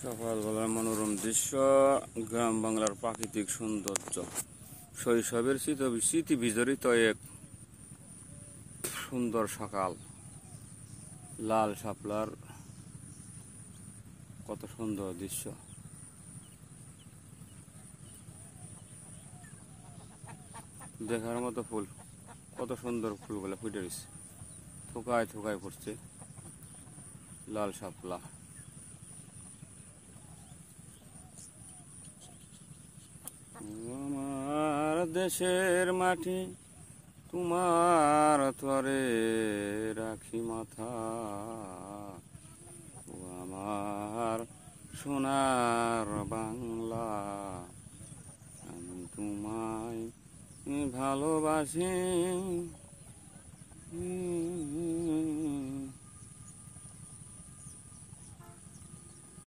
সকালবেলার মনোরম দৃশ্য, গ্রাম বাংলার প্রাকৃতিক সৌন্দর্য, শৈশবের স্মৃতি বিজড়িত এক সুন্দর সকাল। লাল শাপলার কত সুন্দর দৃশ্য, দেখার মতো ফুল, কত সুন্দর ফুলগুলো ফুটে রয়েছে, থোকায় থোকায় পড়ছে লাল শাপলা। আমার দেশের মাটি তোমার তরে রাখি মাথা, ও আমার সোনার বাংলা, আমি তোমায় ভালোবাসি